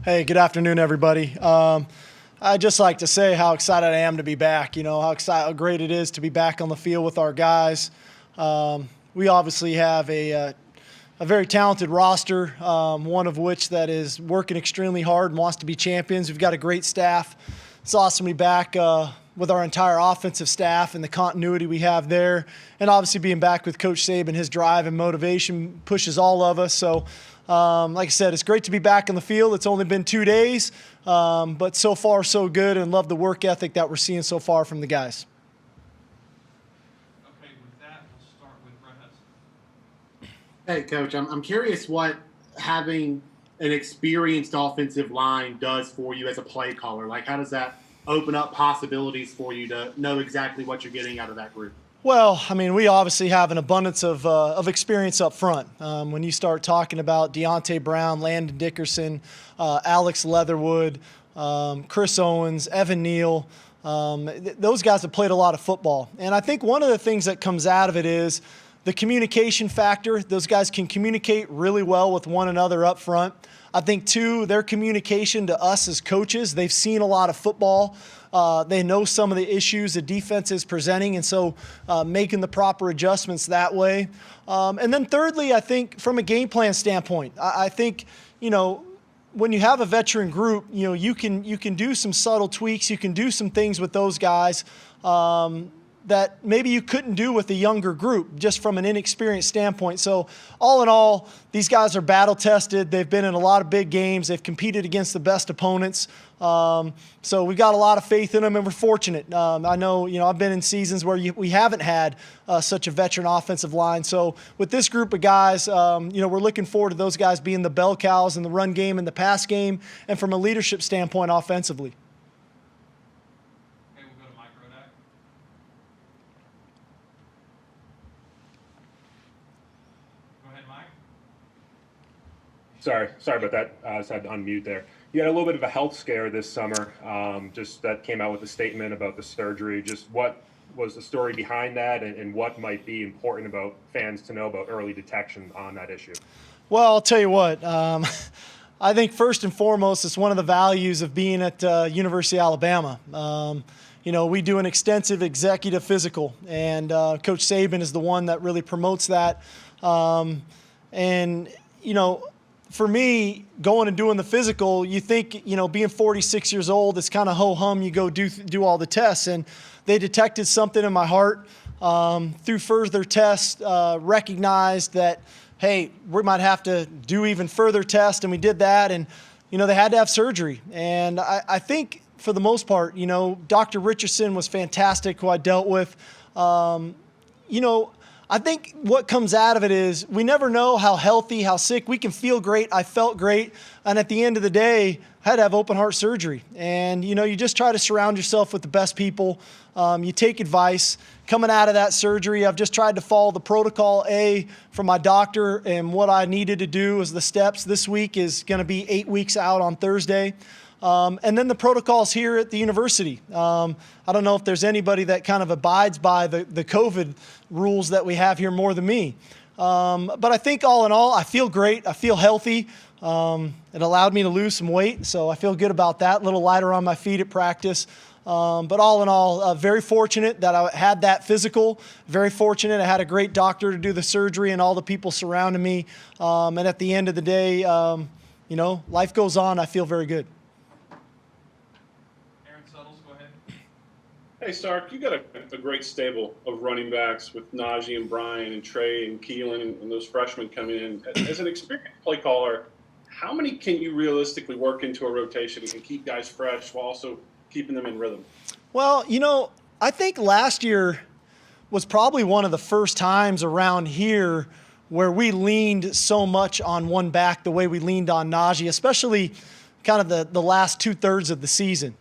Hey, good afternoon, everybody. I'd just like to say how excited I am to be back. How great it is to be back on the field with our guys. We obviously have a very talented roster, one of which that is working extremely hard and wants to be champions. We've got a great staff. It's awesome to be back with our entire offensive staff and the continuity we have there. And obviously being back with Coach Saban, his drive and motivation pushes all of us. So, like I said, it's great to be back on the field. It's only been 2 days, but so far so good, and love the work ethic that we're seeing so far from the guys. Okay, with that, we'll start with Brett Hudson. Hey, Coach, I'm curious what having an experienced offensive line does for you as a play caller. Like, how does that open up possibilities for you to know exactly what you're getting out of that group? Well, I mean, we obviously have an abundance of experience up front. When you start talking about Deontay Brown, Landon Dickerson, Alex Leatherwood, Chris Owens, Evan Neal, those guys have played a lot of football. And I think one of the things that comes out of it is the communication factor. Those guys can communicate really well with one another up front. I think, too, their communication to us as coaches, they've seen a lot of football. They know some of the issues the defense is presenting, and so making the proper adjustments that way. And then thirdly, I think from a game plan standpoint, I think, when you have a veteran group, you can do some subtle tweaks. You can do some things with those guys that maybe you couldn't do with a younger group, just from an inexperienced standpoint. So all in all, these guys are battle tested. They've been in a lot of big games. They've competed against the best opponents. So we've got a lot of faith in them, and we're fortunate. I know, I've been in seasons where we haven't had such a veteran offensive line. So with this group of guys, we're looking forward to those guys being the bell cows in the run game and the pass game, and from a leadership standpoint offensively. Sorry about that. I just had to unmute there. You had a little bit of a health scare this summer. Just that came out with a statement about the surgery. Just what was the story behind that, and what might be important about fans to know about early detection on that issue? Well, I'll tell you what. I think first and foremost, it's one of the values of being at University of Alabama. We do an extensive executive physical, and Coach Saban is the one that really promotes that. For me, going and doing the physical, you think, being 46 years old, it's kind of ho-hum. You go do all the tests, and they detected something in my heart. Through further tests, recognized that, hey, we might have to do even further tests, and we did that, and, they had to have surgery. And I think, for the most part, Dr. Richardson was fantastic, who I dealt with. I think what comes out of it is we never know how healthy, how sick. We can feel great. I felt great. And at the end of the day, I had to have open heart surgery. And, you just try to surround yourself with the best people. You take advice. Coming out of that surgery, I've just tried to follow the protocol from my doctor, and what I needed to do is the steps. This week is going to be 8 weeks out on Thursday. And then the protocols here at the university. I don't know if there's anybody that kind of abides by the COVID rules that we have here more than me. But I think all in all, I feel great. I feel healthy. It allowed me to lose some weight, so I feel good about that. A little lighter on my feet at practice. But all in all, very fortunate that I had that physical. Very fortunate I had a great doctor to do the surgery and all the people surrounding me. And at the end of the day, life goes on. I feel very good. Hey, Sark, you got a great stable of running backs with Najee and Brian and Trey and Keelan and those freshmen coming in. As an experienced play caller, how many can you realistically work into a rotation and keep guys fresh while also keeping them in rhythm? Well, I think last year was probably one of the first times around here where we leaned so much on one back the way we leaned on Najee, especially kind of the last 2/3 of the season.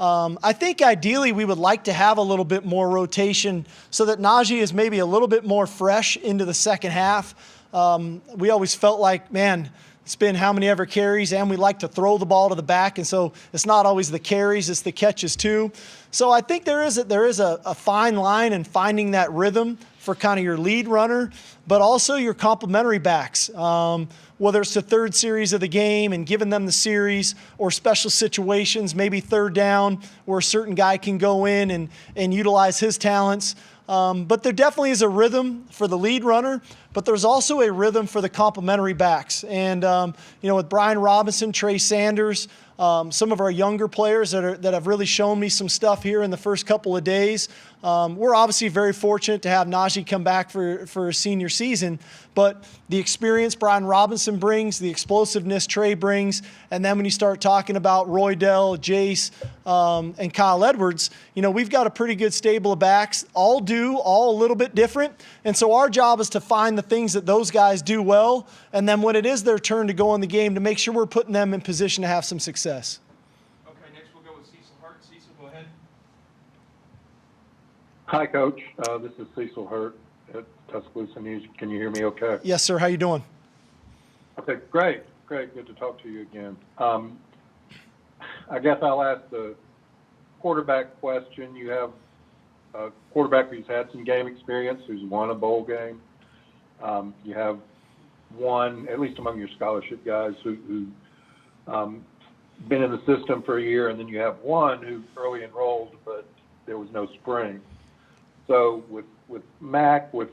I think ideally we would like to have a little bit more rotation so that Najee is maybe a little bit more fresh into the second half. We always felt like, man, it's been how many ever carries, and we like to throw the ball to the back, and so it's not always the carries, it's the catches too. So I think there is a fine line in finding that rhythm for kind of your lead runner, but also your complementary backs. Whether it's the third series of the game and giving them the series, or special situations, maybe third down where a certain guy can go in and utilize his talents. But there definitely is a rhythm for the lead runner, but there's also a rhythm for the complementary backs. And, with Brian Robinson, Trey Sanders, some of our younger players that have really shown me some stuff here in the first couple of days. We're obviously very fortunate to have Najee come back for a senior season, but the experience Brian Robinson brings, the explosiveness Trey brings, and then when you start talking about Roydell, Jace, and Kyle Edwards, we've got a pretty good stable of backs, all a little bit different. And so our job is to find the things that those guys do well, and then when it is their turn to go in the game, to make sure we're putting them in position to have some success. Okay, next we'll go with Cecil Hart. Cecil, go ahead. Hi, Coach. This is Cecil Hurt at Tuscaloosa News. Can you hear me okay? Yes, sir. How you doing? Okay, great. Good to talk to you again. I guess I'll ask the quarterback question. You have a quarterback who's had some game experience, who's won a bowl game. You have one, at least among your scholarship guys, who been in the system for a year, and then you have one who early enrolled, but there was no spring. So with Mac, with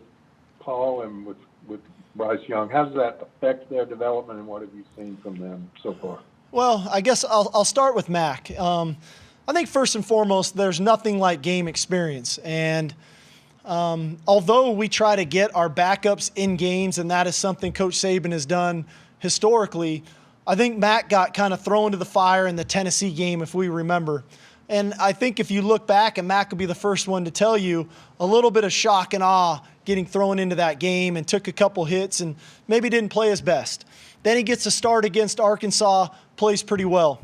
Paul, and with Bryce Young, how does that affect their development, and what have you seen from them so far? Well, I guess I'll start with Mac. I think first and foremost, there's nothing like game experience. And although we try to get our backups in games, and that is something Coach Saban has done historically, I think Mac got kind of thrown to the fire in the Tennessee game, if we remember. And I think if you look back, and Mac will be the first one to tell you, a little bit of shock and awe getting thrown into that game, and took a couple hits and maybe didn't play his best. Then he gets a start against Arkansas, plays pretty well.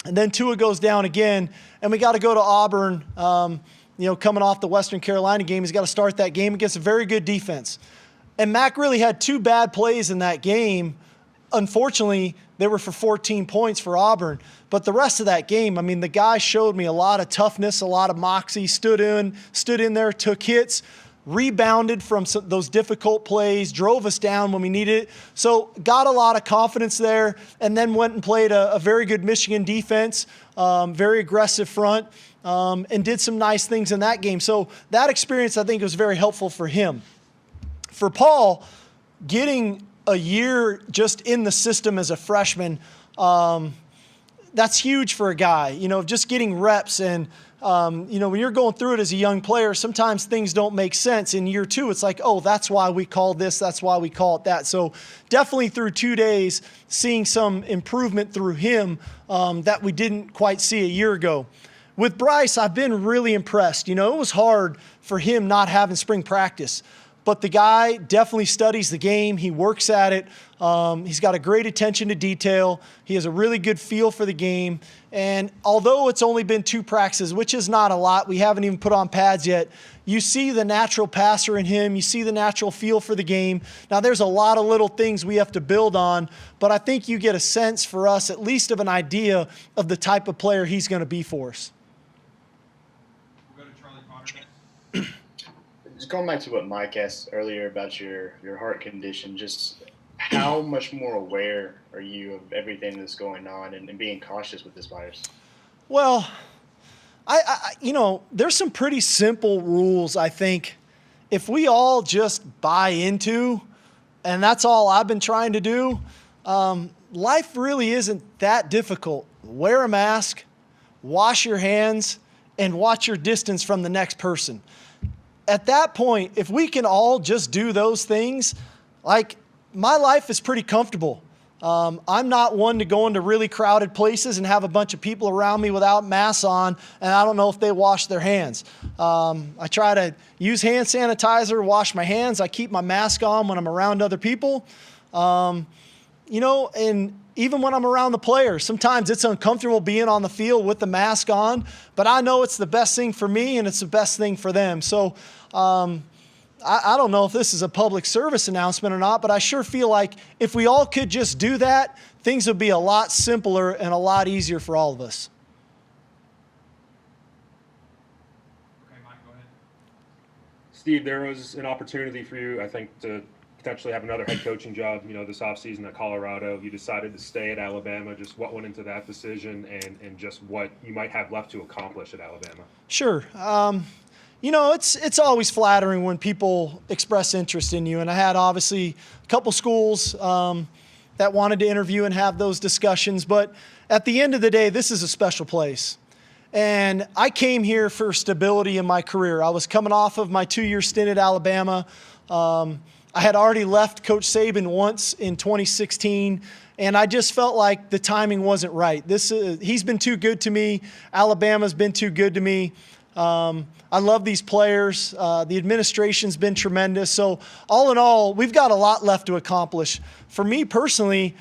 And then Tua goes down again, and we got to go to Auburn, coming off the Western Carolina game. He's got to start that game against a very good defense. And Mac really had two bad plays in that game. Unfortunately, they were for 14 points for Auburn. But the rest of that game, the guy showed me a lot of toughness, a lot of moxie, stood in there, took hits, rebounded from those difficult plays, drove us down when we needed it. So got a lot of confidence there, and then went and played a very good Michigan defense, very aggressive front, and did some nice things in that game. So that experience, I think, was very helpful for him. For Paul, getting a year just in the system as a freshman, that's huge for a guy, just getting reps. And, when you're going through it as a young player, sometimes things don't make sense. In year two, it's like, oh, that's why we call this, that's why we call it that. So definitely through 2 days, seeing some improvement through him that we didn't quite see a year ago. With Bryce, I've been really impressed. It was hard for him not having spring practice. But the guy definitely studies the game. He works at it. He's got a great attention to detail. He has a really good feel for the game. And although it's only been 2 practices, which is not a lot, we haven't even put on pads yet, you see the natural passer in him. You see the natural feel for the game. Now, there's a lot of little things we have to build on, but I think you get a sense for us, at least of an idea of the type of player he's going to be for us. We'll go to Charlie Potter next. Just going back to what Mike asked earlier about your heart condition, just how much more aware are you of everything that's going on and being cautious with this virus? Well, I there's some pretty simple rules, I think, if we all just buy into, and that's all I've been trying to do, life really isn't that difficult. Wear a mask, wash your hands, and watch your distance from the next person. At that point, if we can all just do those things, like, my life is pretty comfortable. I'm not one to go into really crowded places and have a bunch of people around me without masks on, and I don't know if they wash their hands. I try to use hand sanitizer, wash my hands. I keep my mask on when I'm around other people. And even when I'm around the players, sometimes it's uncomfortable being on the field with the mask on, but I know it's the best thing for me and it's the best thing for them. So I don't know if this is a public service announcement or not, but I sure feel like if we all could just do that, things would be a lot simpler and a lot easier for all of us. Steve, there was an opportunity for you, I think, to potentially have another head coaching job, this offseason at Colorado. You decided to stay at Alabama. Just what went into that decision and just what you might have left to accomplish at Alabama? Sure. It's always flattering when people express interest in you. And I had obviously a couple schools that wanted to interview and have those discussions. But at the end of the day, this is a special place. And I came here for stability in my career. I was coming off of my 2-year stint at Alabama. I had already left Coach Saban once in 2016, and I just felt like the timing wasn't right. He's been too good to me. Alabama's been too good to me. I love these players. The administration's been tremendous. So all in all, we've got a lot left to accomplish. For me personally,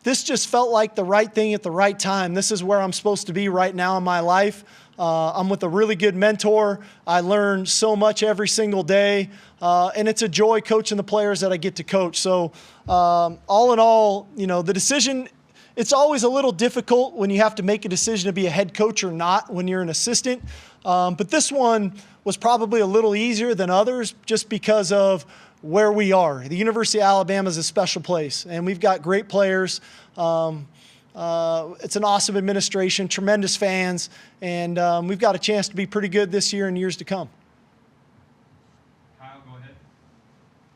this just felt like the right thing at the right time. This is where I'm supposed to be right now in my life. I'm with a really good mentor. I learn so much every single day, and it's a joy coaching the players that I get to coach. So all in all, the decision, it's always a little difficult when you have to make a decision to be a head coach or not when you're an assistant. But this one was probably a little easier than others just because of where we are. The University of Alabama is a special place, and we've got great players. It's an awesome administration, tremendous fans, and we've got a chance to be pretty good this year and years to come. Kyle, go ahead.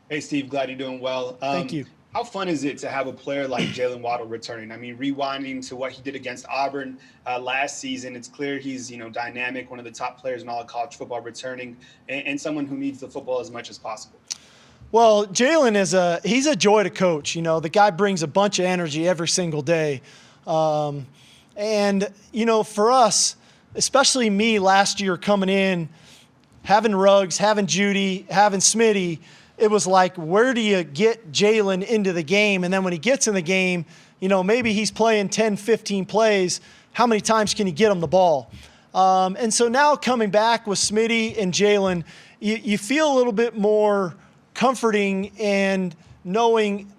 Hey, Steve, glad you're doing well. Thank you. How fun is it to have a player like Jalen Waddle returning? I mean, rewinding to what he did against Auburn last season, it's clear he's, dynamic, one of the top players in all of college football returning, and someone who needs the football as much as possible. Well, Jalen he's a joy to coach. The guy brings a bunch of energy every single day. For us, especially me last year coming in, having Ruggs, having Judy, having Smitty, it was like, where do you get Jalen into the game? And then when he gets in the game, maybe he's playing 10, 15 plays. How many times can you get him the ball? And so now coming back with Smitty and Jalen, you feel a little bit more comforting and knowing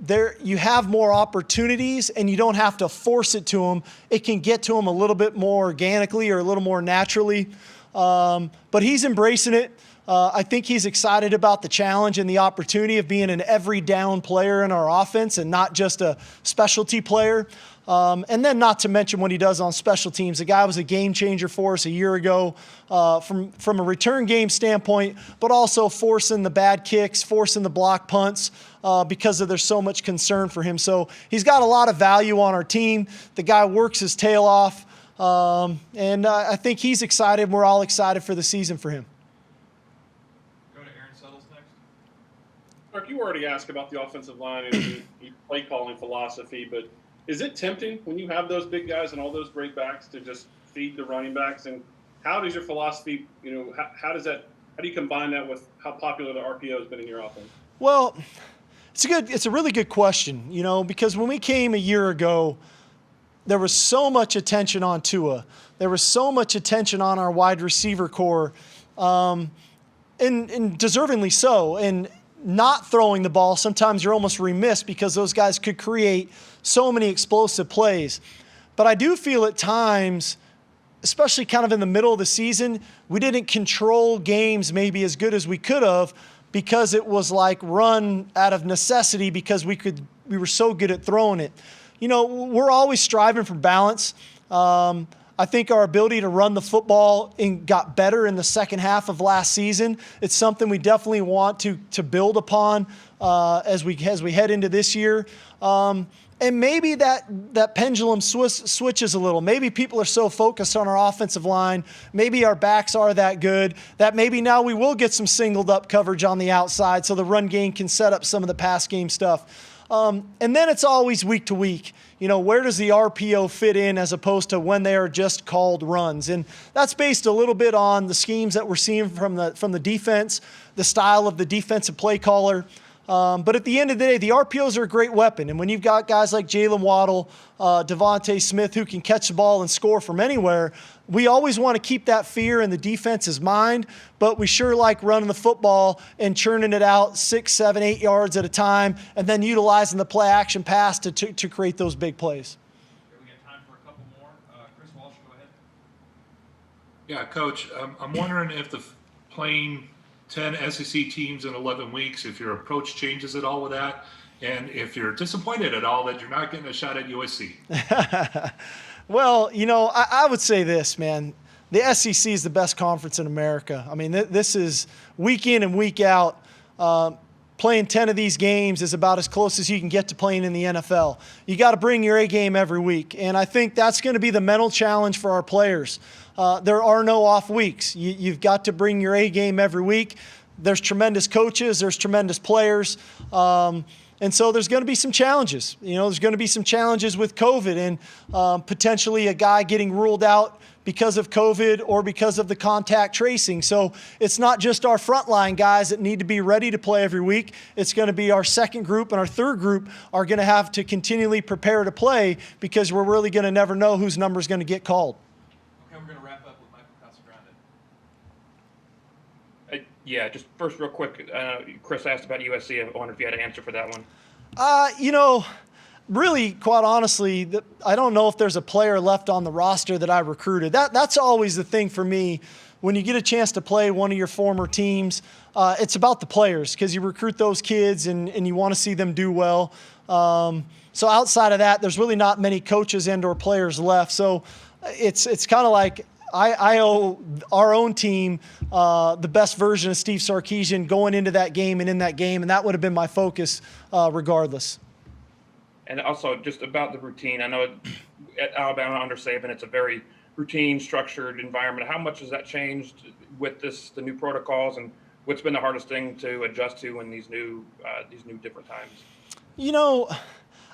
you have more opportunities and you don't have to force it to them. It can get to them a little bit more organically or a little more naturally. But he's embracing it. I think he's excited about the challenge and the opportunity of being an every down player in our offense and not just a specialty player. And then not to mention what he does on special teams. The guy was a game changer for us a year ago from a return game standpoint, but also forcing the bad kicks, forcing the block punts because there's so much concern for him. So he's got a lot of value on our team. The guy works his tail off. And I think he's excited. We're all excited for the season for him. Go to Aaron Settles next. Mark, you already asked about the offensive line and the play calling philosophy, but is it tempting when you have those big guys and all those great backs to just feed the running backs? And how does your philosophy, how do you combine that with how popular the RPO has been in your offense? Well, it's a really good question, because when we came a year ago, there was so much attention on Tua. There was so much attention on our wide receiver core, and deservingly so. And not throwing the ball, sometimes you're almost remiss because those guys could create so many explosive plays. But I do feel at times, especially kind of in the middle of the season, we didn't control games maybe as good as we could have because it was like run out of necessity because we were so good at throwing it. We're always striving for balance. I think our ability to run the football got better in the second half of last season. It's something we definitely want to build upon as we head into this year. And maybe that pendulum switches a little. Maybe people are so focused on our offensive line. Maybe our backs are that good that maybe now we will get some singled up coverage on the outside so the run game can set up some of the pass game stuff. And then it's always week to week. Where does the RPO fit in as opposed to when they are just called runs? And that's based a little bit on the schemes that we're seeing from the defense, the style of the defensive play caller. But at the end of the day, the RPOs are a great weapon. And when you've got guys like Jalen Waddle, Devontae Smith who can catch the ball and score from anywhere, we always want to keep that fear in the defense's mind, but we sure like running the football and churning it out 6, 7, 8 yards at a time and then utilizing the play action pass to create those big plays. Okay, we got time for a couple more. Chris Walsh, go ahead. Yeah, Coach, I'm wondering if the playing 10 SEC teams in 11 weeks, if your approach changes at all with that, and if you're disappointed at all that you're not getting a shot at USC. Well, I would say this, man. The SEC is the best conference in America. I mean, this is week in and week out. Playing 10 of these games is about as close as you can get to playing in the NFL. You got to bring your A game every week, and I think that's going to be the mental challenge for our players. There are no off weeks. You've got to bring your A game every week. There's tremendous coaches. There's tremendous players. And so there's going to be some challenges. There's going to be some challenges with COVID and potentially a guy getting ruled out because of COVID or because of the contact tracing. So it's not just our frontline guys that need to be ready to play every week. It's going to be our second group and our third group are going to have to continually prepare to play because we're really going to never know whose number is going to get called. Okay, we're going to wrap up with Michael Casagrande. Yeah, just first real quick, Chris asked about USC. I wonder if you had an answer for that one. Really, quite honestly, I don't know if there's a player left on the roster that I recruited. That's always the thing for me. When you get a chance to play one of your former teams, it's about the players because you recruit those kids and you want to see them do well. So outside of that, there's really not many coaches and or players left. So it's kind of like I owe our own team the best version of Steve Sarkisian going into that game and in that game, and that would have been my focus regardless. And also just about the routine. I know at Alabama under Saban, it's a very routine, structured environment. How much has that changed with the new protocols, and what's been the hardest thing to adjust to in these new different times?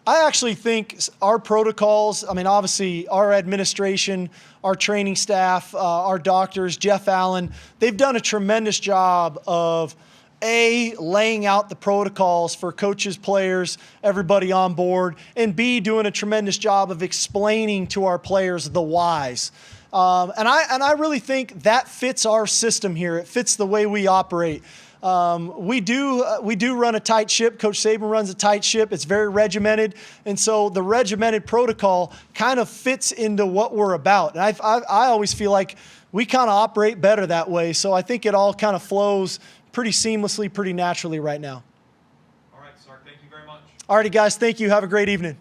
I actually think our protocols, obviously our administration, our training staff, our doctors, Jeff Allen, they've done a tremendous job of laying out the protocols for coaches, players, everybody on board, and B, doing a tremendous job of explaining to our players the whys. And I really think that fits our system here. It fits the way we operate. We do run a tight ship. Coach Saban runs a tight ship. It's very regimented. And so the regimented protocol kind of fits into what we're about. And I always feel like we kind of operate better that way. So I think it all kind of flows pretty seamlessly, pretty naturally right now. All right, Sark, thank you very much. All righty, guys. Thank you. Have a great evening.